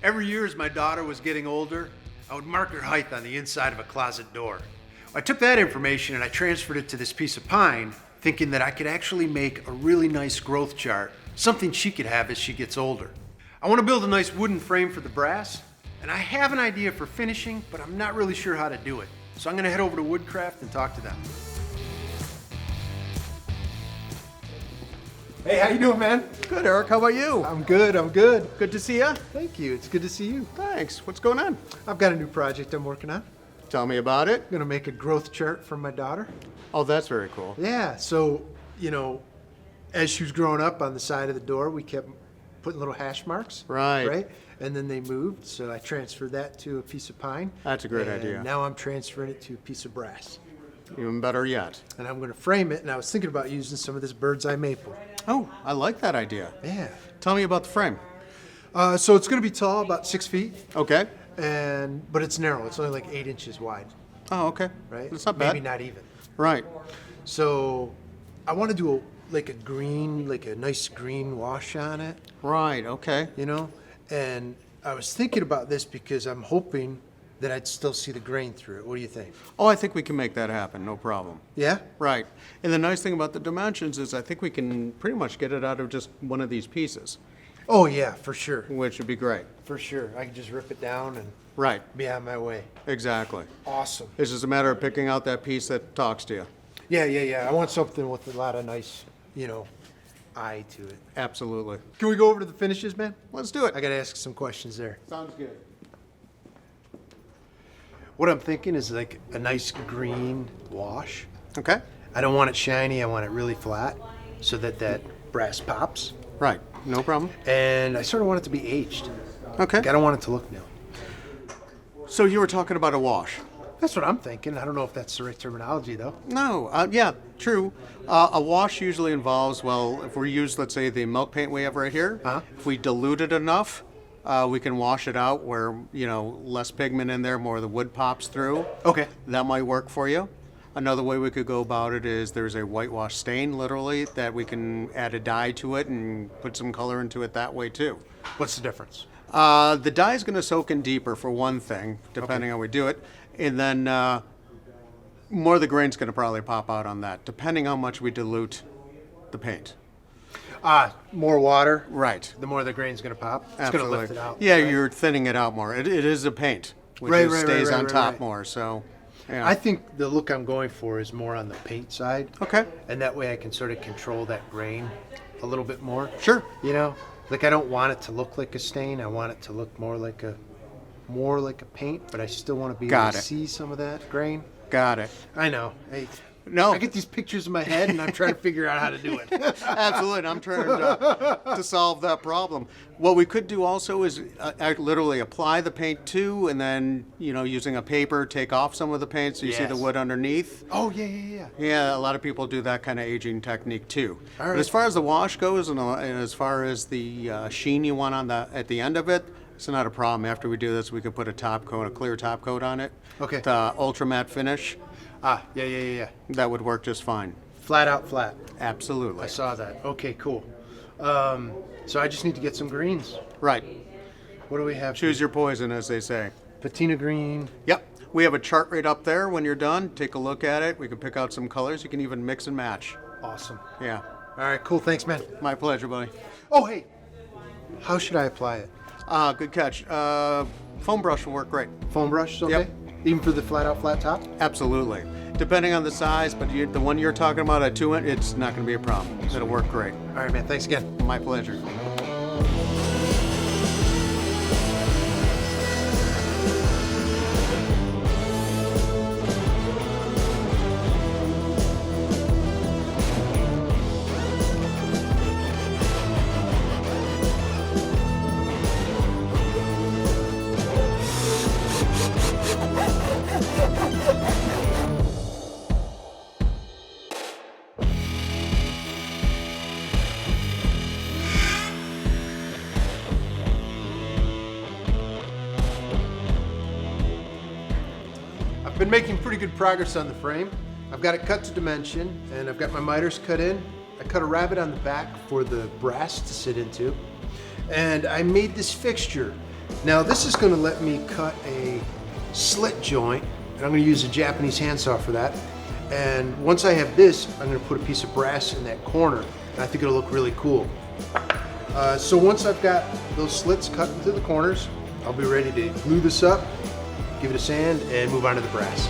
Every year as my daughter was getting older, I would mark her height on the inside of a closet door. I took that information and I transferred it to this piece of pine, thinking that I could actually make a really nice growth chart, something she could have as she gets older. I want to build a nice wooden frame for the brass, and I have an idea for finishing, but I'm not really sure how to do it. So I'm going to head over to Woodcraft and talk to them. Hey, how you doing, man? Good, Eric. How about you? I'm good, I'm good. Good to see you. Thank you, it's good to see you. Thanks. What's going on? I've got a new project I'm working on. Tell me about it. I'm gonna make a growth chart for my daughter. Oh, that's very cool. Yeah, so, as she was growing up on the side of the door, we kept putting little hash marks. Right. Right? And then they moved, so I transferred that to a piece of pine. That's a great and idea. Now I'm transferring it to a piece of brass. Even better yet. And I'm gonna frame it, and I was thinking about using some of this bird's eye maple. Oh, I like that idea. Yeah. Tell me about the frame. So it's gonna be tall, about 6 feet, Okay. but it's narrow. It's only like 8 inches wide, Oh, okay. right? That's not bad. Maybe not even. Right. So I want to do a nice green wash on it, Right. Okay. And I was thinking about this because I'm hoping that I'd still see the grain through it. What do you think? Oh, I think we can make that happen. No problem. Yeah? Right. And the nice thing about the dimensions is I think we can pretty much get it out of just one of these pieces, Oh yeah, for sure. which would be great. For sure. I can just rip it down and Right. be on my way. Exactly. Awesome. It's just a matter of picking out that piece that talks to you. Yeah. I want something with a lot of nice, eye to it. Absolutely. Can we go over to the finishes, man? Let's do it. I got to ask some questions there. Sounds good. What I'm thinking is like a nice green wash. Okay. I don't want it shiny. I want it really flat so that brass pops. Right. No problem. And I sort of want it to be aged. Okay. Like, I don't want it to look new. So you were talking about a wash. That's what I'm thinking. I don't know if that's the right terminology, though. No, yeah, true. A wash usually involves, well, if we use, let's say, the milk paint we have right here, if we dilute it enough, we can wash it out where, less pigment in there, more of the wood pops through. Okay. That might work for you. Another way we could go about it is there's a whitewash stain, literally, that we can add a dye to it and put some color into it that way, too. What's the difference? The dye is going to soak in deeper, for one thing, depending on how we do it. And then more of the grain's going to probably pop out on that, depending how much we dilute the paint. More water. Right. The more the grain's going to pop. It's Absolutely. going to lift it out. Yeah, right? you're thinning it out more. It is a paint, which Right, just right, stays right, on right, top right. more. So, yeah. I think the look I'm going for is more on the paint side. Okay. And that way I can sort of control that grain a little bit more. Sure. Like I don't want it to look like a stain. I want it to look more like a paint, but I still want to be able Got to it. see some of that grain. Got it. I know. Hey, No. I get these pictures in my head and I'm trying to figure out how to do it. Absolutely. And I'm trying to solve that problem. What we could do also is literally apply the paint to, and then, using a paper, take off some of the paint so you see the Yes. wood underneath. Oh, yeah. Yeah, a lot of people do that kind of aging technique too. All But right. as far as the wash goes, and as far as the sheen you want at the end of it, it's not a problem. After we do this, we could put a clear top coat on it. Okay. The ultra matte finish. Yeah. That would work just fine. Flat out flat. Absolutely. I saw that. Okay, cool. So I just need to get some greens. Right. What do we have? Choose your poison, as they say. Patina green. Yep. We have a chart right up there. When you're done, take a look at it. We can pick out some colors. You can even mix and match. Awesome. Yeah. All right, cool. Thanks, man. My pleasure, buddy. Oh, hey. How should I apply it? Good catch. Foam brush will work great. Foam brush, okay? Yep. Even for the flat out flat top? Absolutely. Depending on the size, but the one you're talking about at 2 inch, it's not going to be a problem. It'll work great. All right, man. Thanks again. My pleasure. I've been making pretty good progress on the frame. I've got it cut to dimension, and I've got my miters cut in. I cut a rabbet on the back for the brass to sit into. And I made this fixture. Now this is going to let me cut a slit joint, and I'm going to use a Japanese handsaw for that. And once I have this, I'm going to put a piece of brass in that corner, and I think it'll look really cool. So once I've got those slits cut into the corners, I'll be ready to glue this up, give it a sand, and move on to the brass.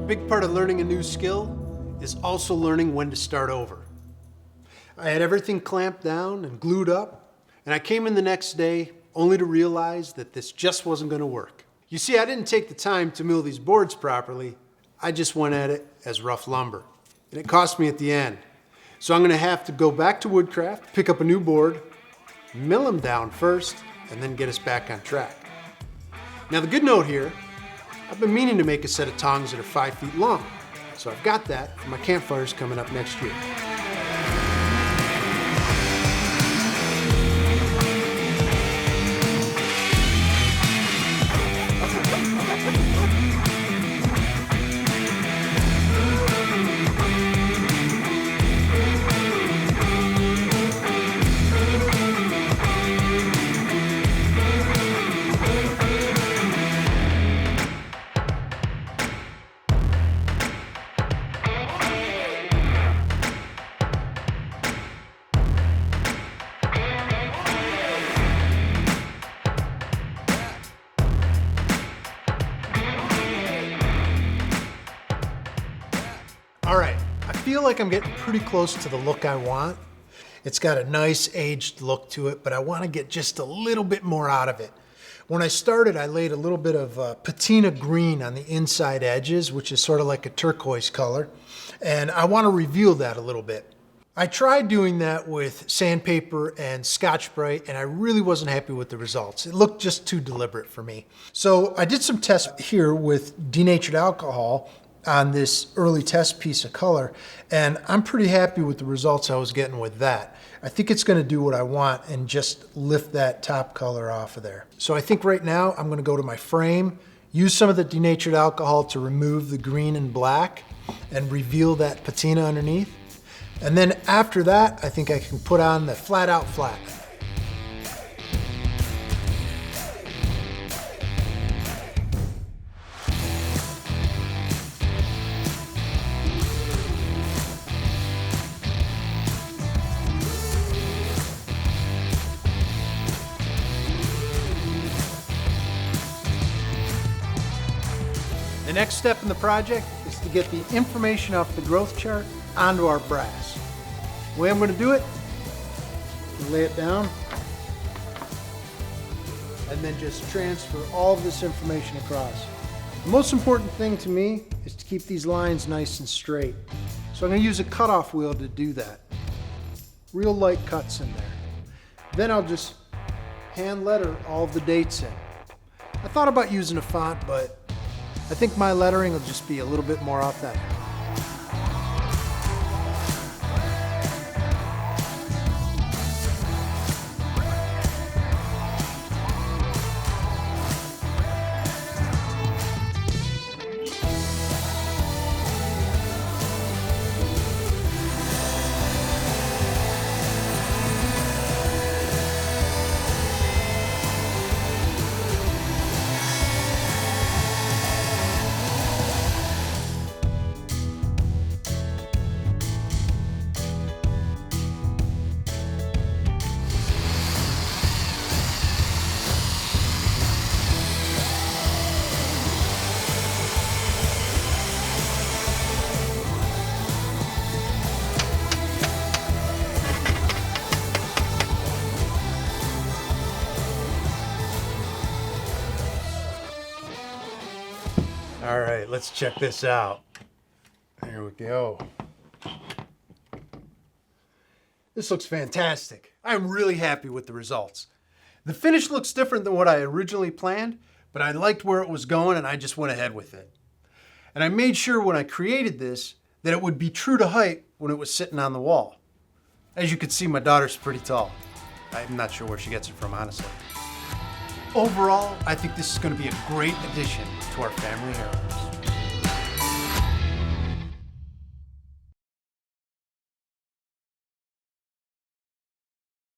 Big part of learning a new skill is also learning when to start over. I had everything clamped down and glued up, and I came in the next day only to realize that this just wasn't going to work. You see, I didn't take the time to mill these boards properly. I just went at it as rough lumber, and it cost me at the end. So I'm going to have to go back to Woodcraft, pick up a new board, mill them down first, and then get us back on track. Now the good note here, I've been meaning to make a set of tongs that are 5 feet long, so I've got that for my campfires coming up next year. All right, I feel like I'm getting pretty close to the look I want. It's got a nice aged look to it, but I want to get just a little bit more out of it. When I started, I laid a little bit of patina green on the inside edges, which is sort of like a turquoise color, and I want to reveal that a little bit. I tried doing that with sandpaper and Scotch-Brite, and I really wasn't happy with the results. It looked just too deliberate for me. So I did some tests here with denatured alcohol on this early test piece of color, and I'm pretty happy with the results I was getting with that. I think it's going to do what I want and just lift that top color off of there. So I think right now I'm going to go to my frame, use some of the denatured alcohol to remove the green and black and reveal that patina underneath. And then after that, I think I can put on the flat out flat. The next step in the project is to get the information off the growth chart onto our brass. The way I'm going to do it, lay it down, and then just transfer all of this information across. The most important thing to me is to keep these lines nice and straight. So I'm going to use a cutoff wheel to do that. Real light cuts in there. Then I'll just hand letter all of the dates in. I thought about using a font, but I think my lettering will just be a little bit more authentic. All right, let's check this out. There we go. This looks fantastic. I'm really happy with the results. The finish looks different than what I originally planned, but I liked where it was going and I just went ahead with it. And I made sure when I created this that it would be true to height when it was sitting on the wall. As you can see, my daughter's pretty tall. I'm not sure where she gets it from, honestly. Overall, I think this is going to be a great addition to our family heirlooms.